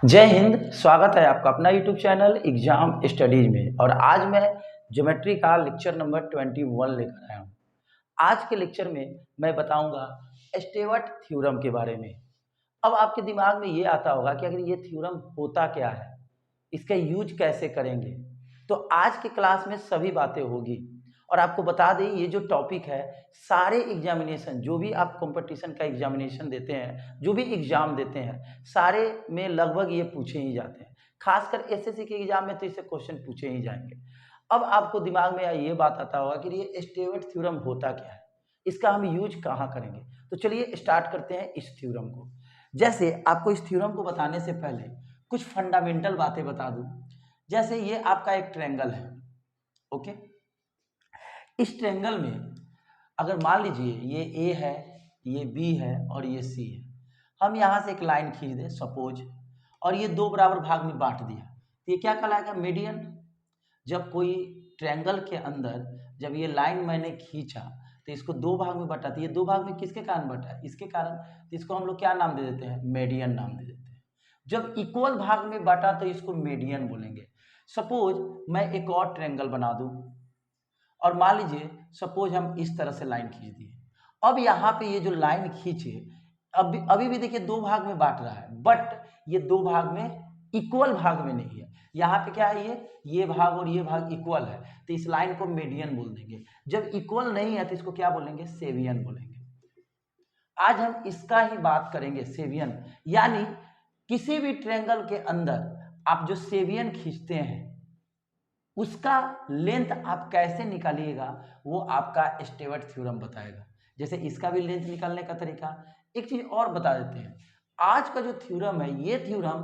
जय हिंद। स्वागत है आपका अपना यूट्यूब चैनल एग्जाम स्टडीज में। और आज मैं ज्योमेट्री का लेक्चर नंबर 21 लेकर आया हूँ। आज के लेक्चर में मैं बताऊंगा स्टेवर्ट थ्योरम के बारे में। अब आपके दिमाग में ये आता होगा कि अगर ये थ्योरम होता क्या है, इसका यूज कैसे करेंगे। तो आज के क्लास में सभी बातें होगी। और आपको बता दें, ये जो टॉपिक है सारे एग्जामिनेशन, जो भी आप कंपटीशन का एग्जामिनेशन देते हैं, जो भी एग्जाम देते हैं, सारे में लगभग ये पूछे ही जाते हैं। खासकर एसएससी के एग्जाम में तो इससे क्वेश्चन पूछे ही जाएंगे। अब आपको दिमाग में ये बात आता होगा कि ये स्टेवर्ट थ्योरम होता क्या है, इसका हम यूज कहाँ करेंगे। तो चलिए स्टार्ट करते हैं इस थ्योरम को। जैसे आपको इस थ्योरम को बताने से पहले कुछ फंडामेंटल बातें बता दूं। जैसे ये आपका एक ट्रायंगल है, ओके। इस ट्रायंगल में अगर मान लीजिए ये ए है, ये बी है और ये सी है, हम यहाँ से एक लाइन खींच दें सपोज, और ये दो बराबर भाग में बांट दिया, तो ये क्या कहलाएगा? मीडियन। जब कोई ट्रायंगल के अंदर जब ये लाइन मैंने खींचा तो इसको दो भाग में बटा, तो ये दो भाग में किसके कारण बटा? इसके कारण। तो इसको हम लोग क्या नाम दे देते हैं? मीडियन नाम दे देते हैं। जब इक्वल भाग में बटा तो इसको मीडियन बोलेंगे। सपोज मैं एक और ट्रायंगल बना दूं और मान लीजिए सपोज हम इस तरह से लाइन खींच दिए। अब यहाँ पे ये जो लाइन खींचे अभी भी देखिए दो भाग में बांट रहा है, बट ये दो भाग में इक्वल भाग में नहीं है। यहाँ पे क्या है? ये भाग और ये भाग इक्वल है, तो इस लाइन को मीडियन बोल देंगे। जब इक्वल नहीं है तो इसको क्या बोलेंगे? सेवियन बोलेंगे। आज हम इसका ही बात करेंगे, सेवियन। यानी किसी भी ट्रायंगल के अंदर आप जो सेवियन खींचते हैं उसका लेंथ आप कैसे निकालिएगा, वो आपका स्टेवर्ट थ्योरम बताएगा। जैसे इसका भी लेंथ निकालने का तरीका। एक चीज और बता देते हैं, आज का जो थ्योरम है, ये थ्योरम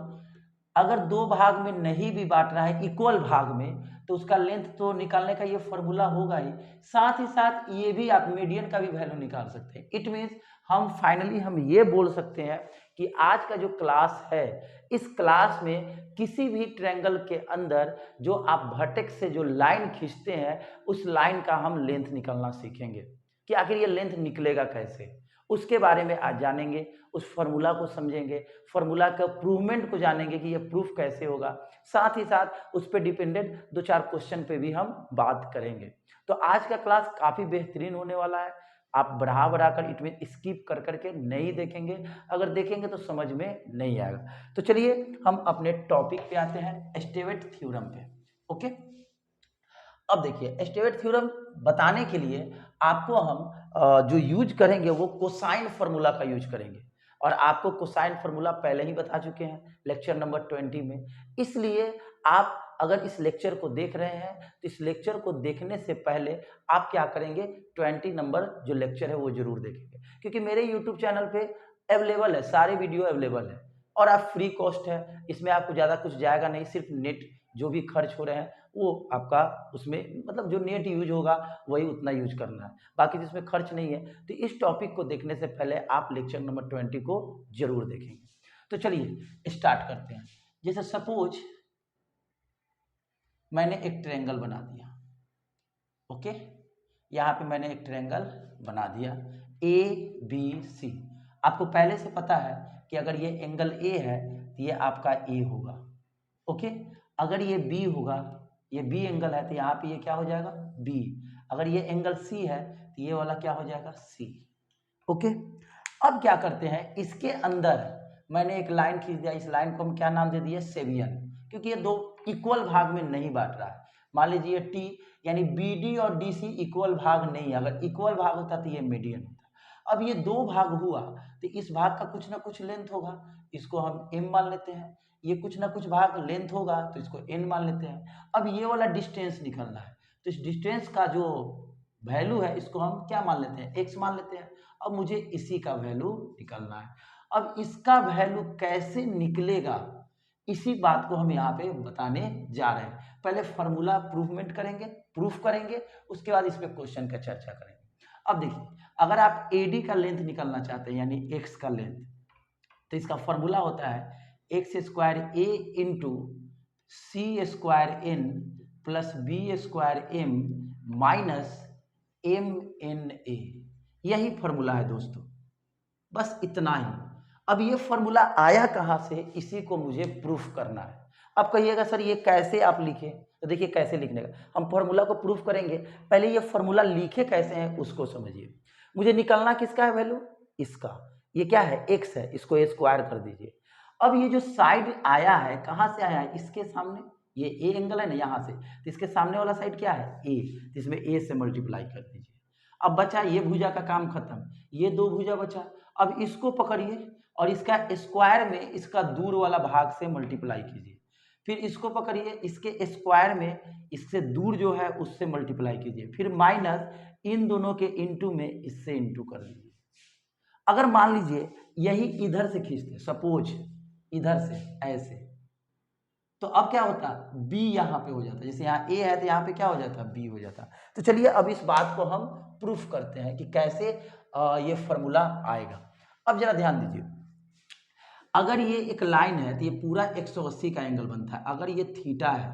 अगर दो भाग में नहीं भी बांट रहा है, इक्वल भाग में, तो उसका लेंथ तो निकालने का ये फॉर्मूला होगा ही। साथ ही साथ ये भी आप मीडियन का भी वैल्यू निकाल सकते हैं। इट मीन्स हम फाइनली हम ये बोल सकते हैं कि आज का जो क्लास है, इस क्लास में किसी भी ट्रायंगल के अंदर जो आप वर्टेक्स से जो लाइन खींचते हैं, उस लाइन का हम लेंथ निकालना सीखेंगे कि आखिर ये लेंथ निकलेगा कैसे। उसके बारे में आज जानेंगे, उस फॉर्मूला को समझेंगे, फॉर्मूला का प्रूवमेंट को जानेंगे कि ये प्रूफ कैसे होगा। साथ ही साथ उस पर डिपेंडेंट दो चार क्वेश्चन पे भी हम बात करेंगे। तो आज का क्लास काफी बेहतरीन होने वाला है। आप बढ़ा बढ़ा कर इट मीन स्किप कर करके नहीं देखेंगे, अगर देखेंगे तो समझ में नहीं आएगा। तो चलिए हम अपने टॉपिक पे आते हैं, स्टेवर्ट थ्योरम पे। ओके, अब देखिए स्टेवर्ट थ्योरम बताने के लिए आपको हम जो यूज करेंगे वो कोसाइन फार्मूला का यूज करेंगे। और आपको कोसाइन फार्मूला पहले ही बता चुके हैं लेक्चर नंबर 20 में। इसलिए आप अगर इस लेक्चर को देख रहे हैं तो इस लेक्चर को देखने से पहले आप क्या करेंगे? 20 नंबर जो लेक्चर है वो जरूर देखेंगे, क्योंकि मेरे यूट्यूब चैनल पे अवेलेबल है, सारे वीडियो अवेलेबल है और आप फ्री कॉस्ट है। इसमें आपको ज़्यादा कुछ जाएगा नहीं, सिर्फ नेट जो भी खर्च हो रहे हैं वो आपका उसमें मतलब जो नेट यूज होगा वही उतना यूज करना है, बाकी जिसमें खर्च नहीं है। तो इस टॉपिक को देखने से पहले आप लेक्चर नंबर 20 को जरूर देखेंगे। तो चलिए स्टार्ट करते हैं। जैसे सपोज मैंने एक ट्रायंगल बना दिया, ओके। यहाँ पे मैंने एक ट्रायंगल बना दिया ABC। आपको पहले से पता है कि अगर ये एंगल A है तो ये आपका A होगा, ओके। अगर ये B होगा, ये B एंगल है तो यहाँ पे ये क्या हो जाएगा? B। अगर ये एंगल C है तो ये वाला क्या हो जाएगा? C, okay. अब क्या करते हैं, इसके अंदर मैंने एक लाइन खींच दिया। इस लाइन को हम क्या नाम दे दिए? सेवियन, क्योंकि ये दो इक्वल भाग में नहीं बांट रहा है। मान लीजिए T यानी BD और DC इक्वल भाग नहीं है। अगर इक्वल भाग होता तो ये मीडियन होता। अब ये दो भाग हुआ तो इस भाग का कुछ ना कुछ लेंथ होगा, इसको हम M मान लेते हैं। ये कुछ ना कुछ भाग लेंथ होगा तो इसको N मान लेते हैं। अब ये वाला डिस्टेंस निकलना है, तो इस डिस्टेंस का जो वैल्यू है इसको हम क्या मान लेते हैं? X मान लेते हैं। अब मुझे इसी का वैल्यू निकालना है। अब इसका वैल्यू कैसे निकलेगा, इसी बात को हम यहाँ पे बताने जा रहे हैं। पहले फॉर्मूला प्रूवमेंट करेंगे, प्रूफ करेंगे, उसके बाद इस पे क्वेश्चन का चर्चा करेंगे। अब देखिए, अगर आप AD का लेंथ निकालना चाहते हैं यानी X का लेंथ, तो इसका फॉर्मूला होता है x² A into C² N plus B² M minus MNA। यही फॉर्मूला है दोस्तों, बस इतना ही। अब ये फॉर्मूला आया कहाँ से, इसी को मुझे प्रूफ करना है। अब कहिएगा सर ये कैसे आप लिखे, तो देखिए कैसे लिखने का, हम फॉर्मूला को प्रूफ करेंगे, पहले ये फॉर्मूला लिखे कैसे हैं उसको समझिए। मुझे निकालना किसका है वैल्यू, इसका, ये क्या है x है, इसको a स्क्वायर कर दीजिए। अब ये जो साइड आया है कहाँ से आया है, इसके सामने, ये a एंगल है ना यहाँ से, तो इसके सामने वाला साइड क्या है a, तो इसमें a से मल्टीप्लाई कर दीजिए। अब बचा ये भुजा का काम खत्म, ये दो भुजा बचा। अब इसको पकड़िए और इसका स्क्वायर में इसका दूर वाला भाग से मल्टीप्लाई कीजिए, फिर इसको पकड़िए, इसके स्क्वायर में इससे दूर जो है उससे मल्टीप्लाई कीजिए, फिर माइनस इन दोनों के इंटू में इससे इंटू कर दीजिए। अगर मान लीजिए यही इधर से खींचते, सपोज इधर से ऐसे, तो अब क्या होता, b यहाँ पे हो जाता, जैसे यहाँ a है तो यहाँ पे क्या हो जाता, b हो जाता। तो चलिए अब इस बात को हम प्रूफ करते हैं कि कैसे ये फॉर्मूला आएगा। अब जरा ध्यान दीजिए, अगर ये एक लाइन है तो ये पूरा 180 का एंगल बनता है, अगर ये थीटा है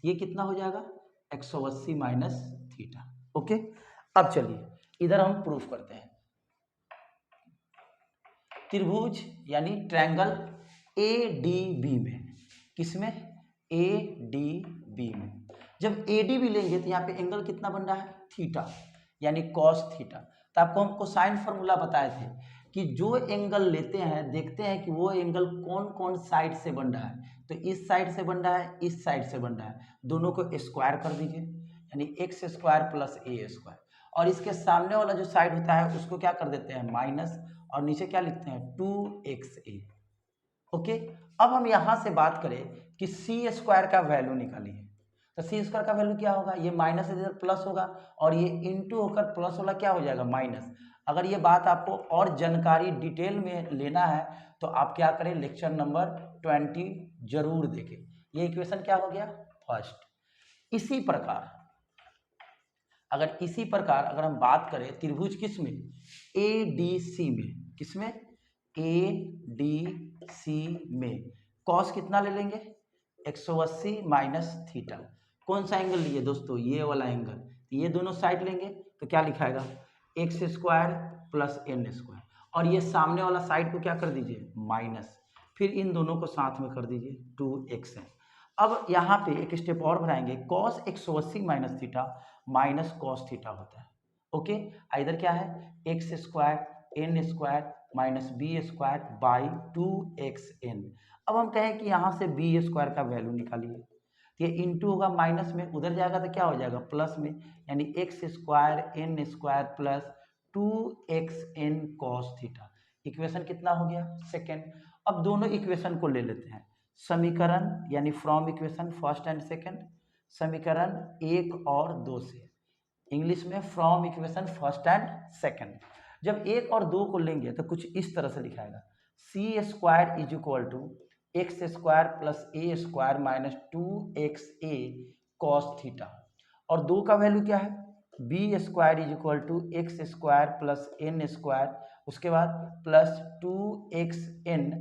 तो ये कितना हो जाएगा 180 माइनस थीटा। ओके, अब चलिए इधर हम प्रूफ करते हैं। त्रिभुज यानी ट्रायंगल ADB में, किसमें, ADB में, जब ADB लेंगे तो यहाँ पे एंगल कितना बन रहा है, थीटा, यानी कॉस थीटा। तो आपको हम कोसाइन फॉर्मूला बताए थे कि जो एंगल लेते हैं देखते हैं कि वो एंगल कौन कौन साइड से बन रहा है, तो इस साइड से बन रहा है, इस साइड से बन रहा है, दोनों को स्क्वायर कर दीजिए, यानी x square plus a square, और इसके सामने वाला जो साइड होता है उसको क्या कर देते हैं माइनस, और नीचे क्या लिखते हैं 2xa। ओके, अब हम यहां से बात करें कि सी स्क्वायर का वैल्यू निकालिए, तो सी स्क्वायर का वैल्यू क्या होगा, ये माइनस इधर प्लस होगा और ये इंटू होकर प्लस वाला क्या हो जाएगा माइनस। अगर ये बात आपको और जानकारी डिटेल में लेना है तो आप क्या करें, लेक्चर नंबर 20 जरूर देखें। ये इक्वेशन क्या हो गया फर्स्ट। इसी प्रकार अगर हम बात करें त्रिभुज किस में, ADC में, किसमें, ADC में कॉस कितना ले लेंगे 180 माइनस थीटा। कौन सा एंगल लिए दोस्तों, ये वाला एंगल, ये दोनों साइड लेंगे तो क्या लिखाएगा x square plus n square, और ये सामने वाला साइड को क्या कर दीजिए माइनस, फिर इन दोनों को साथ में कर दीजिए 2x है। अब यहाँ पे एक स्टेप और बढ़ाएंगे, cos 180 minus theta minus cos theta होता है। ओके, इधर क्या है x square n square minus b square by 2xn। अब हम कहें कि यहाँ से बी स्क्वायर का वैल्यू निकालिए, तो ये इंटू होगा माइनस में, उधर जाएगा तो क्या हो जाएगा प्लस में, यानी x square n square plus 2xn cos theta. Equation कितना हो गया सेकेंड। अब दोनों इक्वेशन को ले लेते हैं, समीकरण यानी from equation first and second, समीकरण 1 और 2 से, इंग्लिश में from equation first and second. जब 1 और 2 को लेंगे तो कुछ इस तरह से लिखाएगा, C square is equal to X square plus A square minus 2xa cos theta, और 2 का वैल्यू क्या है B square is equal to X square plus N square, उसके बाद प्लस 2xn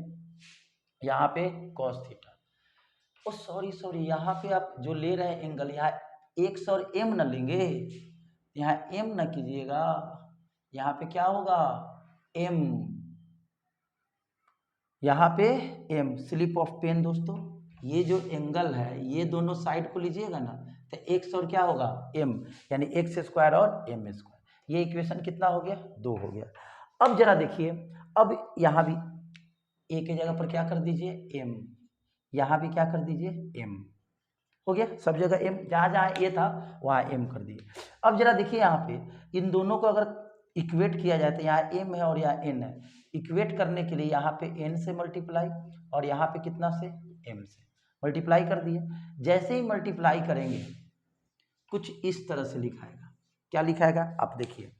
यहाँ पे cos थीटा। ओ सॉरी यहाँ पे आप जो ले रहे हैं एंगल, यहाँ x और m न लेंगे, यहाँ m न कीजिएगा, यहाँ पे क्या होगा m, यहाँ पे m, स्लिप ऑफ पेन दोस्तों। ये जो एंगल है ये दोनों साइड को लीजिएगा ना तो x और क्या होगा m, यानी x स्क्वायर और m स्क्वायर। ये इक्वेशन कितना हो गया 2 हो गया। अब जरा देखिए, अब यहाँ भी a की जगह पर क्या कर दीजिए m, यहाँ भी क्या कर दीजिए m, हो गया सब जगह m, जहाँ जहाँ a था वहाँ m कर दिए। अब जरा देखिए यहाँ पे इन दोनों को अगर इक्वेट किया जाए तो यहाँ m है और यहाँ n है, इक्वेट करने के लिए यहाँ पे n से मल्टीप्लाई और यहाँ पे कितना से m से मल्टीप्लाई कर दिए। जैसे ही मल्टीप्लाई करेंगे कुछ इस तरह से लिखाएगा, क्या लिखाएगा आप देखिए,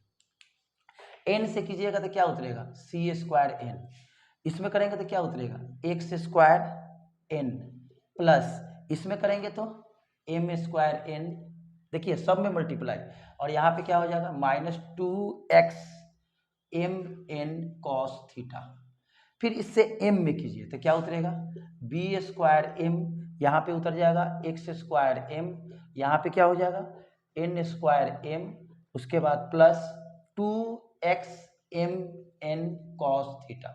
n से कीजिएगा तो क्या उतरेगा सी स्क्वायर n, इसमें करेंगे तो क्या उतरेगा एक्स स्क्वायर n प्लस इसमें करेंगे तो m स्क्वायर n, देखिए सब में मल्टीप्लाई, और यहाँ पे क्या हो जाएगा minus 2x mn cos theta. फिर इससे m में कीजिए तो क्या उतरेगा b स्क्वायर m, यहाँ पे उतर जाएगा x स्क्वायर m, यहाँ पे क्या हो जाएगा n स्क्वायर m, उसके बाद plus 2x mn cos theta.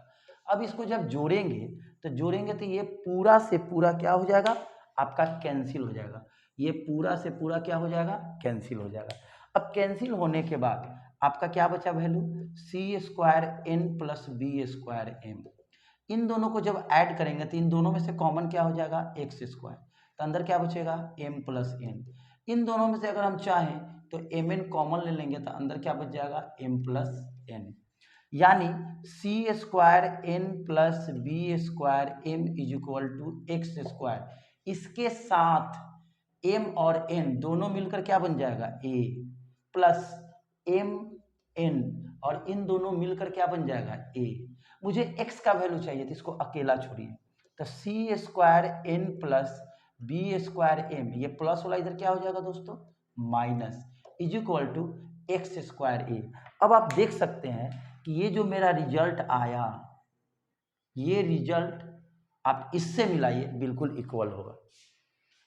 अब इसको जब जोड़ेंगे तो ये पूरा से पूरा क्या हो जाएगा, आपका कैंसिल हो जाएगा। ये पूरा से पूरा क्या हो जाएगा, कैंसिल हो जाएगा। अब कैंसिल होने के बाद आपका क्या बचा value, C square N plus B square M. इन दोनों को जब ऐड करेंगे तो इन दोनों में से कॉमन क्या हो जाएगा, एक्स स्क्वायर, तो अंदर क्या बचेगा, एम प्लस एन। इन दोनों में से अगर हम चाहें तो एम एन कॉमन ले लेंगे तो अंदर क्या बच जाएगा, एम प्लस एन। यानी C square N plus B square M is equal to X square. इसके साथ एम और एन दोनों मिलकर क्या बन जाएगा, ए प्लस एम एन, और इन दोनों मिलकर क्या बन जाएगा, ए। मुझे x का वैल्यू चाहिए तो इसको अकेला छोड़िए, तो C square N plus B square M, ये प्लस वाला इधर क्या हो जाएगा दोस्तों, minus, is equal to X square ए। अब आप देख सकते हैं कि ये जो मेरा रिजल्ट आया, ये रिजल्ट आप इससे मिलाइए, बिल्कुल इक्वल होगा।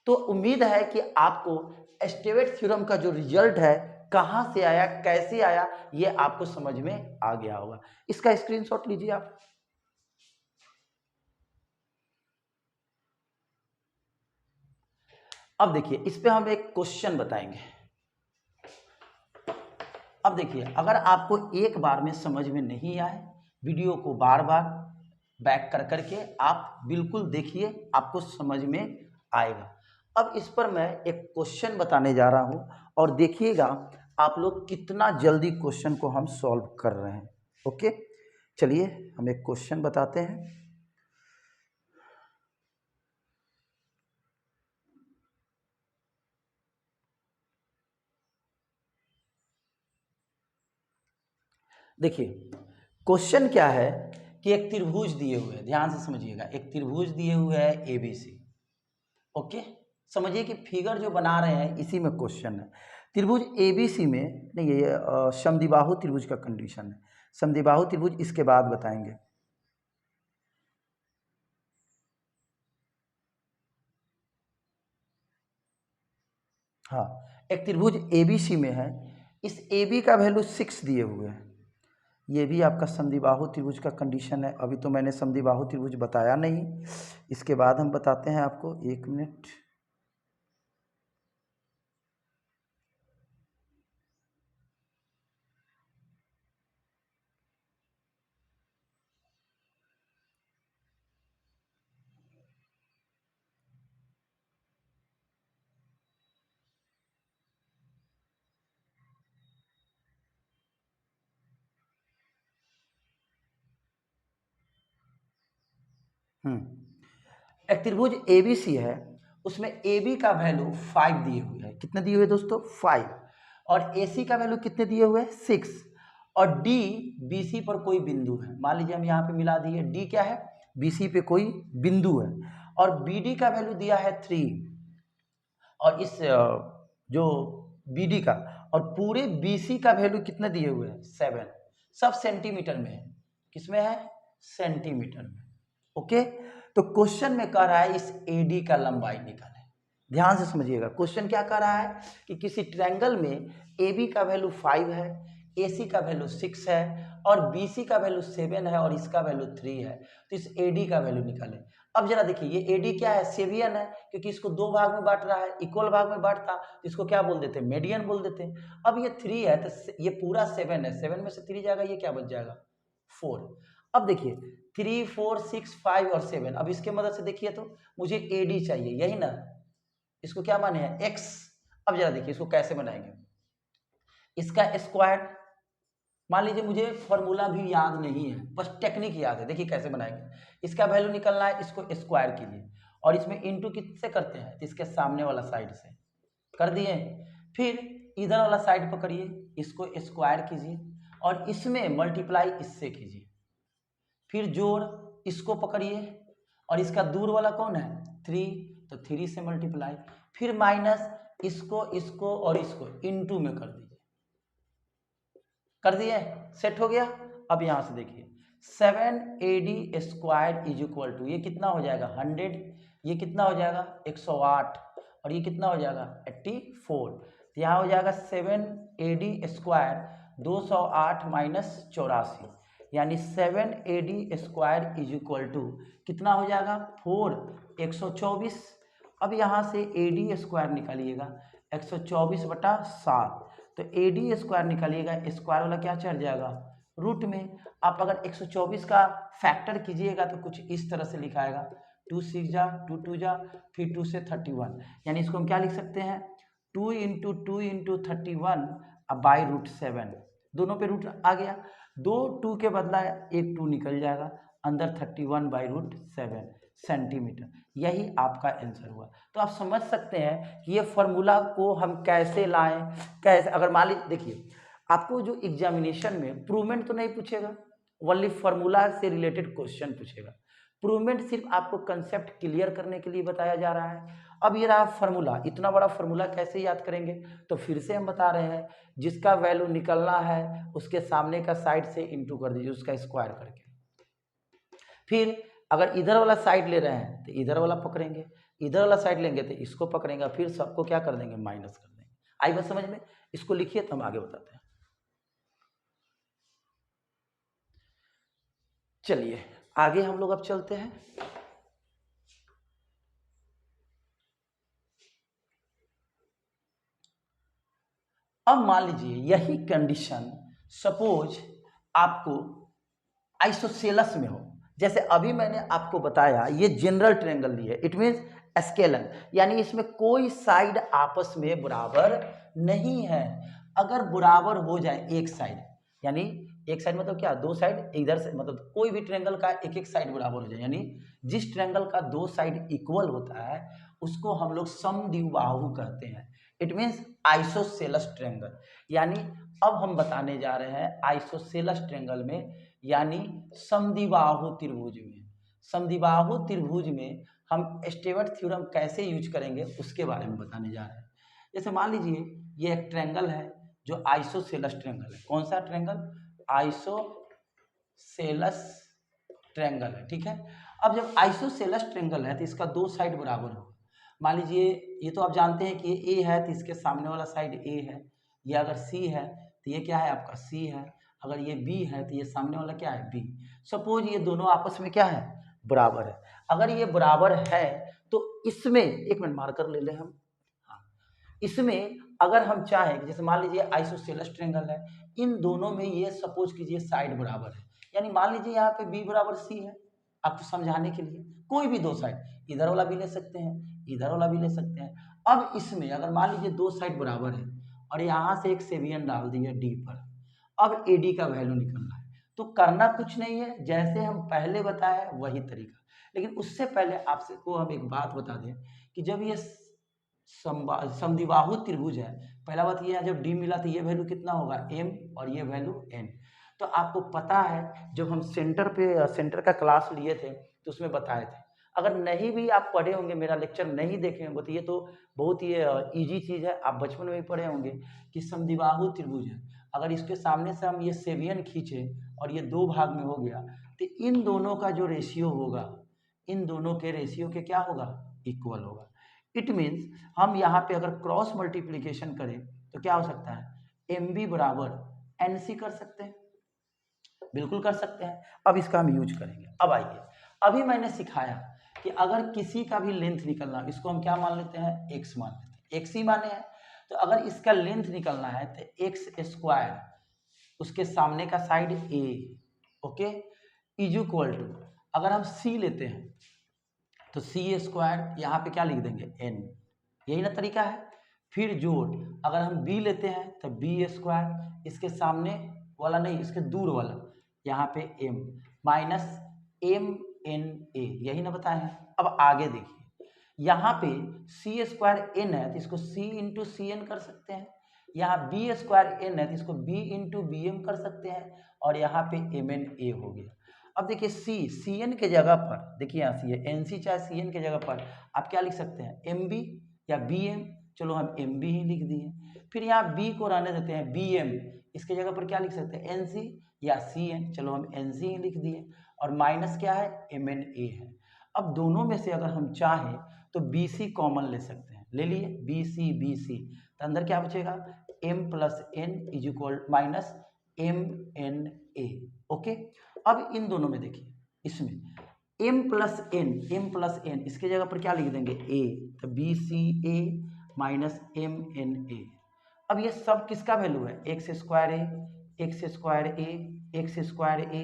तो उम्मीद है कि आपको एस्टेवेट थ्योरम का जो रिजल्ट है कहाँ से आया, कैसे आया, ये आपको समझ में आ गया होगा। इसका स्क्रीनशॉट लीजिए आप। अब देखिए इस पे हम एक क्वेश्चन बताएंगे। अब देखिए अगर आपको एक बार में समझ में नहीं आए, वीडियो को बार बार बैक कर करके आप बिल्कुल देखिए, आपको समझ में आएगा। अब इस पर मैं एक क्वेश्चन बताने जा रहा हूं और देखिएगा आप लोग कितना जल्दी क्वेश्चन को हम सॉल्व कर रहे हैं। ओके, चलिए हम एक क्वेश्चन बताते हैं। देखिए क्वेश्चन क्या है कि एक त्रिभुज दिए हुए हैं, ध्यान से समझिएगा, एक त्रिभुज दिए हुए है एबीसी। ओके, समझिए कि फिगर जो बना रहे हैं इसी में क्वेश्चन है। त्रिभुज एबीसी में नहीं, ये समद्विबाहु त्रिभुज का कंडीशन है। समद्विबाहु त्रिभुज इसके बाद बताएंगे। हाँ, एक त्रिभुज एबीसी में है, इस AB का वैल्यू 6 दिए हुए हैं। ये भी आपका समद्विबाहु त्रिभुज का कंडीशन है। अभी तो मैंने समद्विबाहु त्रिभुज बताया नहीं, इसके बाद हम बताते हैं आपको। एक मिनट, एक त्रिभुज एबीसी है, उसमें AB का वैल्यू 5 दिए हुए है। कितने दिए हुए दोस्तों, 5। और AC का वैल्यू कितने दिए हुए हैं, 6। और D BC पर कोई बिंदु है, मान लीजिए हम यहाँ पे मिला दिए, D क्या है, BC पे कोई बिंदु है। और BD का वैल्यू दिया है 3, और इस जो BD का और पूरे BC का वैल्यू कितने दिए हुए हैं, 7। सब सेंटीमीटर में है, किसमें है, सेंटीमीटर में। ओके, तो क्वेश्चन में कह रहा है इस AD का लंबाई निकालें। ध्यान से समझिएगा, क्वेश्चन क्या कह रहा है कि किसी ट्रायंगल में AB का वैल्यू 5 है, AC का वैल्यू 6 है और BC का वैल्यू 7 है और इसका वैल्यू 3 है, तो इस AD का वैल्यू निकालें। अब जरा देखिए, ये AD क्या है, सेवियन है, क्योंकि इसको दो भाग में बांट रहा है, इक्वल भाग में बांटता तो इसको क्या बोल देते, मीडियन बोल देते। अब ये 3 है तो ये पूरा 7 है, 7 में से 3 जाएगा, ये क्या बच जाएगा, 4। अब देखिए 3, 4, 6, 5 और 7, अब इसके मदद से देखिए तो मुझे AD चाहिए, यही ना, इसको क्या माने हैं, x। अब जरा देखिए इसको कैसे बनाएंगे, इसका स्क्वायर, मान लीजिए मुझे फॉर्मूला भी याद नहीं है, बस टेक्निक याद है। देखिए कैसे बनाएंगे, इसका वैल्यू निकलना है, इसको स्क्वायर कीजिए और इसमें इंटू किससे करते हैं, तो इसके सामने वाला साइड से कर दिए। फिर इधर वाला साइड पकड़िए, इसको स्क्वायर कीजिए और इसमें मल्टीप्लाई इससे कीजिए। फिर जोड़, इसको पकड़िए और इसका दूर वाला कौन है, 3, तो 3 से मल्टीप्लाई, फिर माइनस, इसको इसको और इसको इंटू में कर दीजिए, कर दिए, सेट हो गया। अब यहां से देखिए 7AD square is equal to, ये कितना हो जाएगा 100, ये कितना हो जाएगा 108 और ये कितना हो जाएगा 84। तो यहाँ हो जाएगा 7AD स्क्वायर 208 माइनस 84, यानी 7AD² इज इक्वल टू कितना हो जाएगा 4 124। अब यहाँ से AD² निकालिएगा 124/7, तो AD² निकालिएगा, स्क्वायर वाला क्या चढ़ जाएगा रूट में। आप अगर 124 का फैक्टर कीजिएगा तो कुछ इस तरह से लिखाएगा 2 6 जा 2 2 जा, फिर 2 से 31, यानी इसको हम क्या लिख सकते हैं 2 × 2 × 31 बाई रूट 7। दोनों पे रूट आ गया, 2 2 के बदला एक 2 निकल जाएगा, अंदर 31 बाई रूट 7 सेंटीमीटर। यही आपका आंसर हुआ। तो आप समझ सकते हैं कि ये फॉर्मूला को हम कैसे लाएं, कैसे। अगर मान लीजिए देखिए आपको जो एग्जामिनेशन में प्रूवमेंट तो नहीं पूछेगा, ओनली फॉर्मूला से रिलेटेड क्वेश्चन पूछेगा। प्रूवमेंट सिर्फ आपको कंसेप्ट क्लियर करने के लिए बताया जा रहा है। अब ये रहा फार्मूला, इतना बड़ा फार्मूला कैसे याद करेंगे, तो फिर से हम बता रहे हैं जिसका वैल्यू निकलना है उसके सामने का साइड से इंटू कर दीजिए, उसका स्क्वायर करके। फिर अगर इधर वाला साइड ले रहे हैं तो इधर वाला पकड़ेंगे, इधर वाला साइड लेंगे तो इसको पकड़ेंगे, फिर सबको क्या कर देंगे माइनस कर देंगे। आई बात समझ में? इसको लिखिए तो हम आगे बताते हैं। चलिए आगे हम लोग अब चलते हैं। अब मान लीजिए यही कंडीशन सपोज आपको आइसोसेलस में हो, जैसे अभी मैंने आपको बताया ये जनरल ट्रायंगल लिए, इट मींस स्केलन, यानी इसमें कोई साइड आपस में बराबर नहीं है। अगर बराबर हो जाए एक साइड, यानी एक साइड मतलब क्या, दो साइड इधर से, मतलब कोई भी ट्रायंगल का एक एक साइड बराबर हो जाए, यानी जिस ट्रायंगल का दो साइड इक्वल होता है उसको हम लोग समद्विबाहु कहते हैं। It means isosceles triangle. यानी अब हम बताने जा रहे हैं आइसोसेलस ट्रायंगल में, यानी समद्विबाहु त्रिभुज में। समद्विबाहु त्रिभुज में हम स्टेवर्ट थ्योरम कैसे यूज करेंगे उसके बारे में बताने जा रहे हैं। जैसे मान लीजिए ये एक ट्रायंगल है जो आइसोसेलस ट्रायंगल है। कौन सा ट्रायंगल? आइसोसेलस ट्रायंगल है, ठीक है। अब जब आइसोसेलस ट्रायंगल है तो इसका दो साइड बराबर होगा। मान लीजिए ये तो आप जानते हैं कि ये ए है तो इसके सामने वाला साइड ए है, ये अगर सी है तो ये क्या है आपका सी है, अगर ये बी है तो ये सामने वाला क्या है बी। सपोज ये दोनों आपस में क्या है बराबर है। अगर ये बराबर है तो इसमें एक मिनट मार्कर ले लें हम। हाँ, इसमें अगर हम चाहें कि जैसे मान लीजिए आइसोसेलस ट्रायंगल है, इन दोनों में ये सपोज कीजिए साइड बराबर है, यानी मान लीजिए यहाँ पे बी बराबर सी है। आपको समझाने के लिए कोई भी दो साइड, इधर वाला भी ले सकते हैं इधर वाला भी ले सकते हैं। अब इसमें अगर मान लीजिए दो साइड बराबर है और यहाँ से एक सेवियन डाल दिया डी पर, अब एडी का वैल्यू निकलना है तो करना कुछ नहीं है, जैसे हम पहले बताए वही तरीका। लेकिन उससे पहले आपसे को हम एक बात बता दें कि जब ये समद्विबाहु त्रिभुज है, पहला बात ये है जब डी मिला तो ये वैल्यू कितना होगा m और ये वैल्यू n। तो आपको पता है जब हम सेंटर का क्लास लिए थे तो उसमें बताए थे। अगर नहीं भी आप पढ़े होंगे, मेरा लेक्चर नहीं देखे होंगे तो ये तो बहुत ही इजी चीज़ है, आप बचपन में भी पढ़े होंगे कि समद्विबाहु त्रिभुज है। अगर इसके सामने से हम ये सेवियन खींचे और ये दो भाग में हो गया तो इन दोनों का जो रेशियो होगा, इन दोनों के रेशियो के क्या होगा इक्वल होगा। इट मीन्स हम यहाँ पे अगर क्रॉस मल्टीप्लीकेशन करें तो क्या हो सकता है एम बी बराबर एन सी कर सकते हैं, बिल्कुल कर सकते हैं। अब इसका हम यूज करेंगे। अब आइए, अभी मैंने सिखाया कि अगर किसी का भी लेंथ निकलना, इसको हम क्या मान लेते हैं एक्स मान लेते हैं, एक्स ही माने हैं। तो अगर इसका लेंथ निकलना है तो एक्स स्क्वायर उसके सामने का side A, okay, is equal to, अगर हम सी लेते हैं तो सी स्क्वायर यहाँ पे क्या लिख देंगे एन, यही ना तरीका है। फिर जोड़, अगर हम बी लेते हैं तो बी स्क्वायर, इसके सामने वाला नहीं इसके दूर वाला यहाँ पे M minus M N A, यही ना बताए हैं। अब आगे देखिए यहाँ पे सी स्क्वायर एन है तो इसको सी इंटू सी एन कर सकते हैं, यहाँ बी स्क्वायर एन है तो इसको बी इंटू बी एम कर सकते हैं, और यहाँ पे एम एन ए हो गया। अब देखिए सी एन के जगह पर, देखिए यहाँ सी है एन सी चाहे सी एन के जगह पर आप क्या लिख सकते हैं एम बी या बी एम, चलो हम एम बी ही लिख दिए। फिर यहाँ बी को रहने देते हैं बी एम, इसके जगह पर क्या लिख सकते हैं एन सी या सी एन, चलो हम एन सी ही लिख दिए, और माइनस क्या है एम एन ए है। अब दोनों में से अगर हम चाहें तो बी सी कॉमन ले सकते हैं, ले लिए बी सी, तो अंदर क्या बचेगा m plus n is equal minus M N a. Okay, अब इन दोनों में देखिए, इसमें m प्लस n, इसके जगह पर क्या लिख देंगे a, तो b c a minus M N a. अब ये सब किसका वैल्यू है, x square a, x square a, x square a,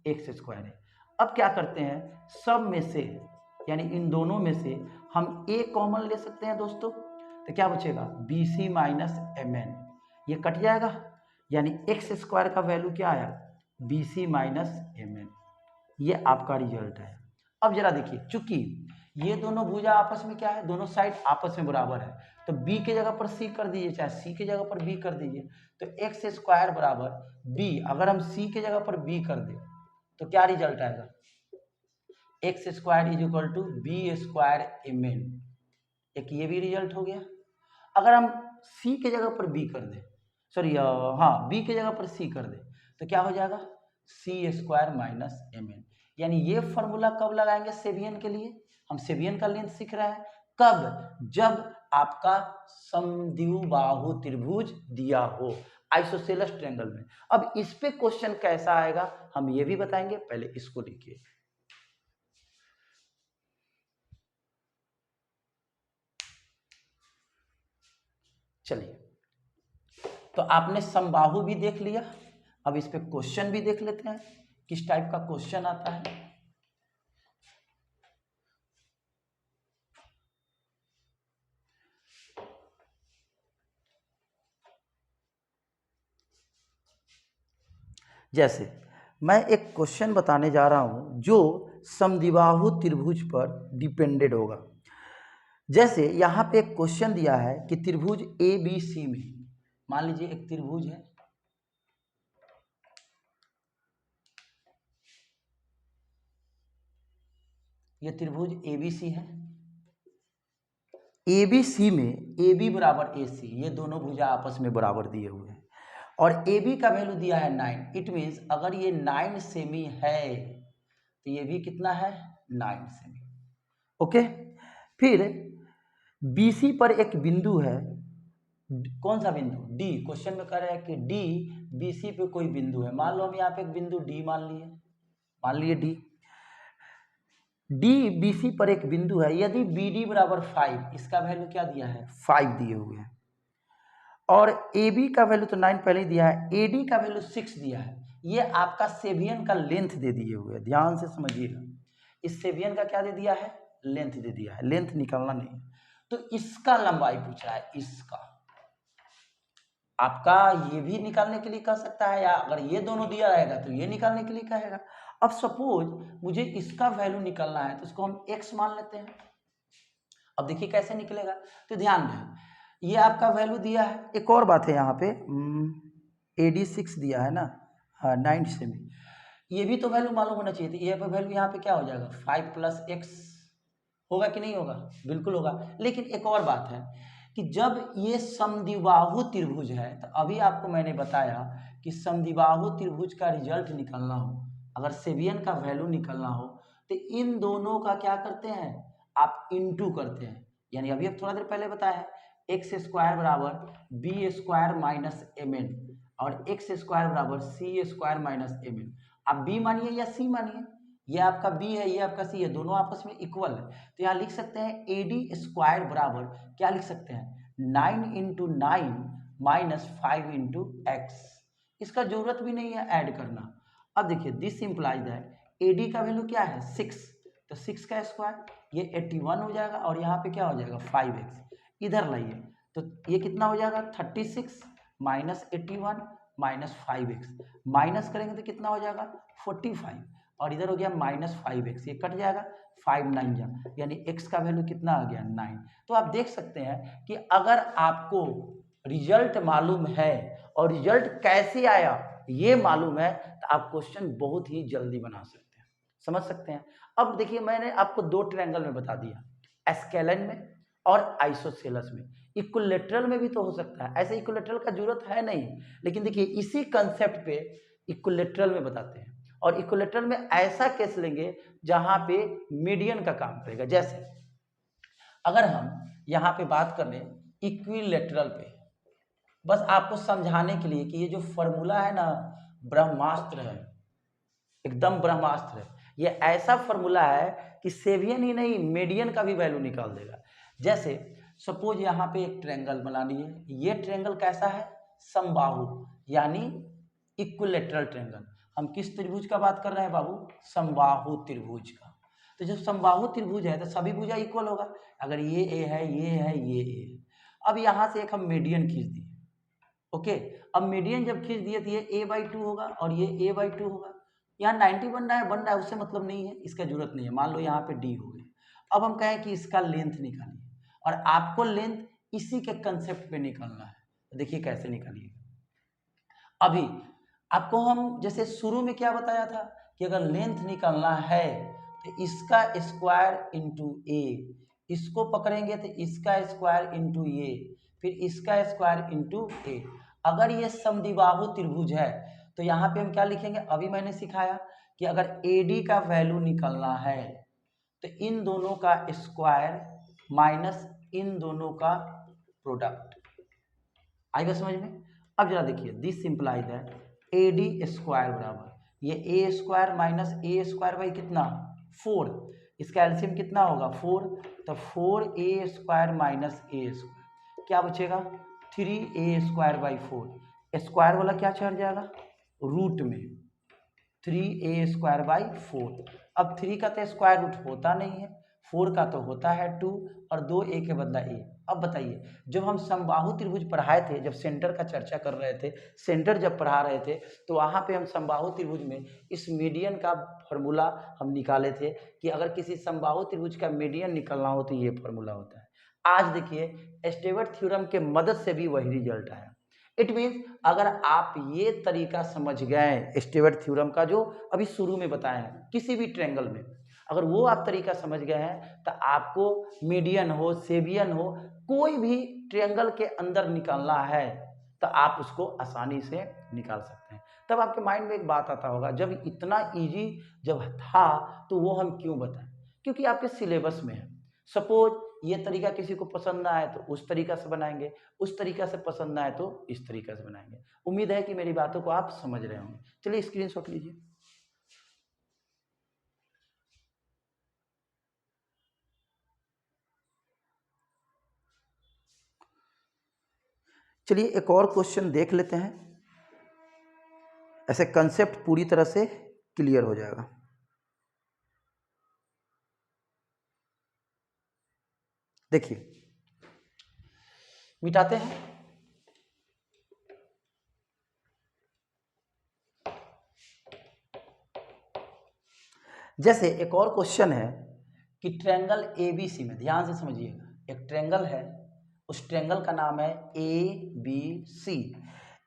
x square ए। अब क्या करते हैं, सब में से यानी इन दोनों में से हम a कॉमन ले सकते हैं दोस्तों, तो क्या बचेगा b c minus M n, ये कट जाएगा, यानी एक्स स्क्वायर का वैल्यू क्या आया b c minus M n. ये आपका रिजल्ट है। अब जरा देखिए, चूंकि ये दोनों भुजा आपस में क्या है, दोनों साइड आपस में बराबर है, तो b के जगह पर c कर दीजिए, चाहे c के जगह पर b कर दीजिए, तो एक्स स्क्वायर बराबर b, अगर हम c के जगह पर b कर दें तो क्या रिजल्ट आएगा, x square is equal to b square m n. एक ये भी रिजल्ट हो गया। अगर हम c के जगह पर b कर दें, सॉरी हाँ b के जगह पर c कर दें, तो क्या हो जाएगा सी स्क्वायर माइनस एम एन। यानी ये फॉर्मूला कब लगाएंगे सेवियन के लिए, हम सेवियन का लेंथ सीख रहे हैं कब, जब आपका समद्विबाहु त्रिभुज दिया हो आइसोसेलेस ट्रायंगल में। अब इस पे क्वेश्चन कैसा आएगा हम ये भी बताएंगे, पहले इसको लिखिए। चलिए, तो आपने समबाहु भी देख लिया, अब इस पे क्वेश्चन भी देख लेते हैं किस टाइप का क्वेश्चन आता है। जैसे मैं एक क्वेश्चन बताने जा रहा हूं जो समद्विबाहु त्रिभुज पर डिपेंडेड होगा। जैसे यहाँ पे एक क्वेश्चन दिया है कि त्रिभुज ए बी सी में, मान लीजिए एक त्रिभुज है, ये त्रिभुज एबीसी है, एबीसी में ए बी बराबर ए सी, ये दोनों भुजा आपस में बराबर दिए हुए हैं, और ए बी का वैल्यू दिया है 9। इट मीन्स अगर ये 9 सेमी है तो ये भी कितना है 9 सेमी। ओके, फिर बी सी पर एक बिंदु है, कौन सा बिंदु डी, क्वेश्चन में कह रहे हैं कि डी बी सी पे कोई बिंदु है, मान लो हम यहाँ पे एक बिंदु डी मान लिए डी बी सी पर एक बिंदु है, यदि बी डी बराबर 5, इसका वैल्यू क्या दिया है 5 दिए हुए हैं, और ए बी का वैल्यू तो 9 पहले ही दिया है, ए डी का वैल्यू 6 दिया है। ये आपका सेवियन का लेंथ दे दिए हुए हैं, ध्यान से समझिएगा, इस सेवियन का क्या दे दिया है लेंथ दे दिया है, लेंथ निकालना नहीं, तो इसका लंबाई पूछ रहा है, इसका आपका ये भी निकालने के लिए कह सकता है, या अगर ये दोनों दिया रहेगा तो ये निकालने के लिए कहेगा। अब सपोज मुझे इसका वैल्यू निकालना है तो इसको हम x मान लेते हैं। अब देखिए कैसे निकलेगा, तो ध्यान दें, ये आपका वैल्यू दिया है, एक और बात है यहाँ पे AD 6 दिया है ना, हाँ 9 सेमी, ये भी तो वैल्यू मालूम होना चाहिए, तो ये पर वैल्यू यहाँ पे क्या हो जाएगा 5 प्लस x होगा कि नहीं होगा, बिल्कुल होगा। लेकिन एक और बात है कि जब ये समद्विबाहु त्रिभुज है, तो अभी आपको मैंने बताया कि समद्विबाहु त्रिभुज का रिजल्ट निकालना हो, अगर सेवियन का वैल्यू निकालना हो, तो इन दोनों का क्या करते हैं आप इनटू करते हैं, यानी अभी अब थोड़ा देर पहले बताया एक्स स्क्वायर बराबर b square minus M n, और एक्स स्क्वायर बराबर c square minus M n. आप बी मानिए या सी मानिए, ये आपका b है, ये आपका c है, दोनों आपस में इक्वल है, तो यहाँ लिख सकते हैं AD स्क्वायर बराबर क्या लिख सकते हैं 9 इंटू 9 माइनस 5 इंटू एक्स। इसका जरूरत भी नहीं है ऐड करना। अब देखिए दिस इंप्लाइज दैट AD का वैल्यू क्या है 6, तो 6 का स्क्वायर ये 81 हो जाएगा, और यहाँ पे क्या हो जाएगा 5x, इधर लाइए तो ये कितना हो जाएगा 36 माइनस 81 माइनस 5x, माइनस करेंगे तो कितना हो जाएगा 45, और इधर हो गया माइनस 5x, ये कट जाएगा 5 9 जा, यानी x का वैल्यू कितना आ गया 9। तो आप देख सकते हैं कि अगर आपको रिजल्ट मालूम है और रिजल्ट कैसे आया ये मालूम है, तो आप क्वेश्चन बहुत ही जल्दी बना सकते हैं, समझ सकते हैं। अब देखिए मैंने आपको दो ट्रायंगल में बता दिया, स्केलन में और आइसोसेलेस में, इक्विलैटरल में भी तो हो सकता है, ऐसे इक्विलैटरल का जरूरत है नहीं, लेकिन देखिए इसी कंसेप्ट पे इक्विलैटरल में बताते हैं, और इक्विलैटरल में ऐसा केस लेंगे जहां पे मीडियन का काम करेगा। जैसे अगर हम यहाँ पे बात कर लें इक्विलैटरल पे, बस आपको समझाने के लिए कि ये जो फॉर्मूला है ना ब्रह्मास्त्र है, एकदम ब्रह्मास्त्र है। ये ऐसा फॉर्मूला है कि सेवियन ही नहीं मीडियन का भी वैल्यू निकाल देगा। जैसे सपोज यहाँ पे एक ट्रायंगल बना लिए, ये ट्रायंगल कैसा है, समबाहु यानी इक्विलेटरल ट्रायंगल। हम किस त्रिभुज का बात कर रहे हैं बाबू, समबाहु त्रिभुज का। तो जब समबाहु त्रिभुज है तो सभी भुजा इक्वल होगा, अगर ये ए है, ये है, ये ए है। अब यहाँ से एक हम मीडियन खींच दिए, ओके। अब मीडियन जब खींच दिए तो ये a/2 होगा और ये a/2 होगा। यहाँ 90 बन रहा है उससे मतलब नहीं है, इसका जरूरत नहीं है। मान लो यहाँ पे d हो गया। अब हम कहें कि इसका लेंथ निकालिए, और आपको लेंथ इसी के कंसेप्ट पे निकालना है। तो देखिए कैसे निकालिएगा। अभी आपको हम जैसे शुरू में क्या बताया था कि अगर लेंथ निकालना है तो इसका स्क्वायर इंटू ए, इसको पकड़ेंगे तो इसका स्क्वायर इंटू ए, फिर इसका स्क्वायर इंटू ए। अगर ये समद्विबाहु त्रिभुज है तो यहाँ पे हम क्या लिखेंगे, अभी मैंने सिखाया कि अगर AD का वैल्यू निकालना है तो इन दोनों का स्क्वायर माइनस इन दोनों का प्रोडक्ट। आएगा समझ में। अब जरा देखिए, this simplify that AD square बराबर ये A square minus A square by कितना 4, इसका एलसीएम कितना होगा 4, तो 4a square minus A square क्या बचेगा 3a स्क्वायर बाई 4। स्क्वायर वाला क्या चढ़ जाएगा रूट में, 3a स्क्वायर बाई 4। अब 3 का तो स्क्वायर रूट होता नहीं है, 4 का तो होता है 2 और 2a के बदला a। अब बताइए, जब हम समबाहु त्रिभुज पढ़ाए थे, जब सेंटर का चर्चा कर रहे थे, सेंटर जब पढ़ा रहे थे तो वहाँ पे हम समबाहु त्रिभुज में इस मीडियन का फॉर्मूला हम निकाले थे कि अगर किसी समबाहु त्रिभुज का मीडियन निकालना हो तो ये फॉर्मूला होता है। आज देखिए स्टेवर्ट थ्योरम के मदद से भी वही रिजल्ट आया। इट मीन्स अगर आप ये तरीका समझ गए स्टेवर्ट थ्योरम का जो अभी शुरू में बताया है, किसी भी ट्रायंगल में अगर वो आप तरीका समझ गए हैं तो आपको मीडियन हो सेवियन हो कोई भी ट्रायंगल के अंदर निकालना है तो आप उसको आसानी से निकाल सकते हैं। तब आपके माइंड में एक बात आता होगा, जब इतना इजी जब था तो वो हम क्यों बताएं, क्योंकि आपके सिलेबस में है। सपोज ये तरीका किसी को पसंद ना आए तो उस तरीका से बनाएंगे, उस तरीका से पसंद ना आए तो इस तरीका से बनाएंगे। उम्मीद है कि मेरी बातों को आप समझ रहे होंगे। चलिए स्क्रीनशॉट लीजिए। चलिए एक और क्वेश्चन देख लेते हैं, ऐसे कंसेप्ट पूरी तरह से क्लियर हो जाएगा। देखिए मिटाते हैं। जैसे एक और क्वेश्चन है कि ट्रायंगल ABC में, ध्यान से समझिएगा, एक ट्रायंगल है, उस ट्रायंगल का नाम है ABC।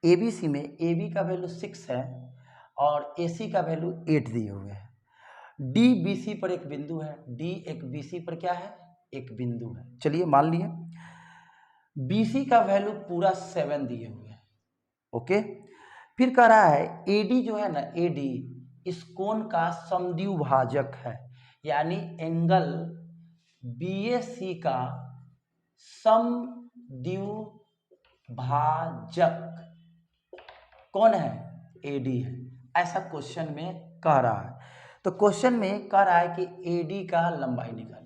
ABC में AB का वैल्यू 6 है और AC का वैल्यू 8 दिए हुए हैं। DBC पर एक बिंदु है, D एक BC पर क्या है एक बिंदु है। चलिए मान लिए BC का वैल्यू पूरा 7 दिए हुए हैं, ओके। फिर कह रहा है AD जो है ना, AD इस कोण का समद्विभाजक है, यानी एंगल BAC का समद्विभाजक कौन है AD है, ऐसा क्वेश्चन में कह रहा है। तो क्वेश्चन में कह रहा है कि AD का लंबाई निकालें।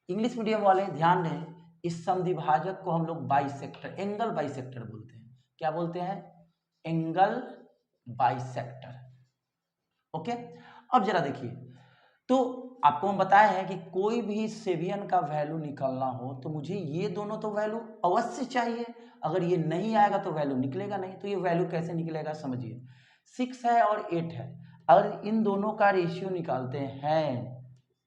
इंग्लिश मीडियम वाले ध्यान दें, इस समद्विभाजक को हम लोग बाइसेक्टर, एंगल बाइसेक्टर बोलते हैं। क्या बोलते हैं, एंगल बाइसेक्टर, ओके। अब जरा देखिए, तो आपको हम बताया है कि कोई भी सेवियन का वैल्यू निकालना हो तो मुझे ये दोनों तो वैल्यू अवश्य चाहिए, अगर ये नहीं आएगा तो वैल्यू निकलेगा नहीं। तो ये वैल्यू कैसे निकलेगा समझिए, 6 है और 8 है, अगर इन दोनों का रेशियो निकालते हैं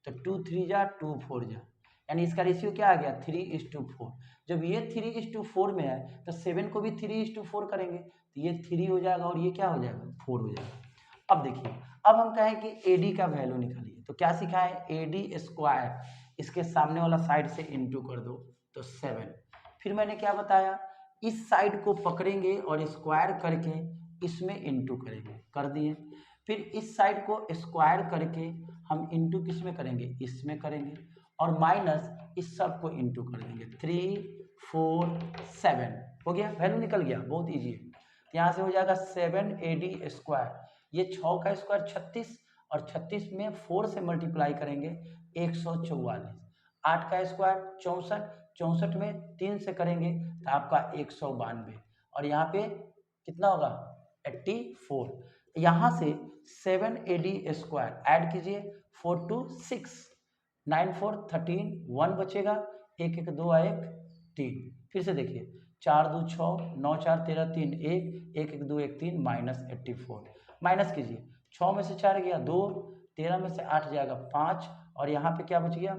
तो 2 3 जा 2 4 जा, यानी इसका रेशियो क्या आ गया 3:4। जब ये 3:4 में है तो 7 को भी 3:4 करेंगे तो ये 3 हो जाएगा और ये क्या हो जाएगा 4 हो जाएगा। अब देखिए, अब हम कहें कि AD का वैल्यू निकालिए, तो क्या सिखाएं, AD स्क्वायर इसके सामने वाला साइड से इंटू कर दो तो 7। फिर मैंने क्या बताया, इस साइड को पकड़ेंगे और स्क्वायर करके इसमें इंटू करेंगे, कर दिए। फिर इस साइड को स्क्वायर करके हम इंटू किस में करेंगे, इसमें करेंगे, और माइनस इस सब को इंटू कर देंगे। 3 4 7 हो गया, वैल्यू निकल गया, बहुत ईजी है। तो यहाँ से हो जाएगा 7AD स्क्वायर, ये 6 का स्क्वायर 36 और 36 में 4 से मल्टीप्लाई करेंगे 144, 8 का स्क्वायर 64, 64 में 3 से करेंगे तो आपका 192 और यहाँ पे कितना होगा 84। यहाँ से 7AD स्क्वायर ऐड कीजिए 4 2 6, 9 4 13, 1 बचेगा, 1 1 2 1 3, फिर से देखिए 4 2 6, 9 4 13 3 1, 1 1 2 1 3 माइनस 84, माइनस कीजिए 6 में से 4 गया 2, 13 में से 8 जाएगा 5 और यहाँ पे क्या बच गया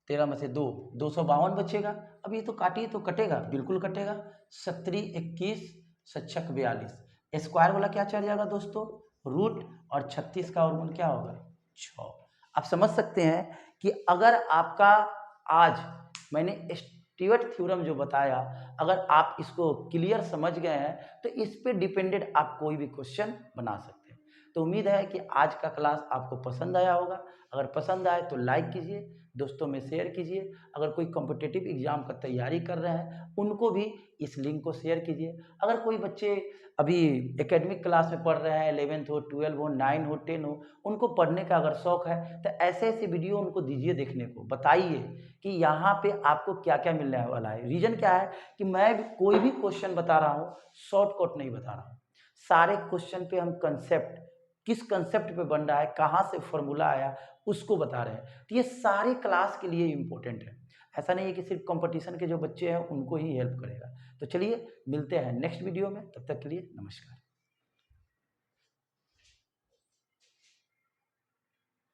13 में से 2, 252 बचेगा। अब ये तो काटिए तो कटेगा, बिल्कुल कटेगा, 17 21 सच्छक 42, स्क्वायर वाला क्या चल जाएगा दोस्तों रूट और 36 का वर्गमूल क्या होगा 6। आप समझ सकते हैं कि अगर आपका आज मैंने स्टीवर्ट थ्योरम जो बताया, अगर आप इसको क्लियर समझ गए हैं तो इस पे डिपेंडेड आप कोई भी क्वेश्चन बना सकते हैं। तो उम्मीद है कि आज का क्लास आपको पसंद आया होगा। अगर पसंद आए तो लाइक कीजिए, दोस्तों में शेयर कीजिए। अगर कोई कॉम्पिटिटिव एग्जाम का तैयारी कर रहे हैं उनको भी इस लिंक को शेयर कीजिए। अगर कोई बच्चे अभी एकेडमिक क्लास में पढ़ रहे हैं, 11th हो 12 हो 9 हो 10 हो, उनको पढ़ने का अगर शौक है तो ऐसे ऐसे वीडियो उनको दीजिए देखने को, बताइए कि यहाँ पे आपको क्या क्या मिलने वाला है। रीज़न क्या है कि मैं कोई भी क्वेश्चन बता रहा हूँ शॉर्टकट नहीं बता रहा हूँ, सारे क्वेश्चन पे हम कंसेप्ट, किस कंसेप्ट पे बन रहा है, कहाँ से फॉर्मूला आया, उसको बता रहे हैं। तो ये सारी क्लास के लिए इम्पोर्टेंट है, ऐसा नहीं है कि सिर्फ कंपटीशन के जो बच्चे हैं उनको ही हेल्प करेगा। तो चलिए मिलते हैं नेक्स्ट वीडियो में, तब तक के लिए नमस्कार।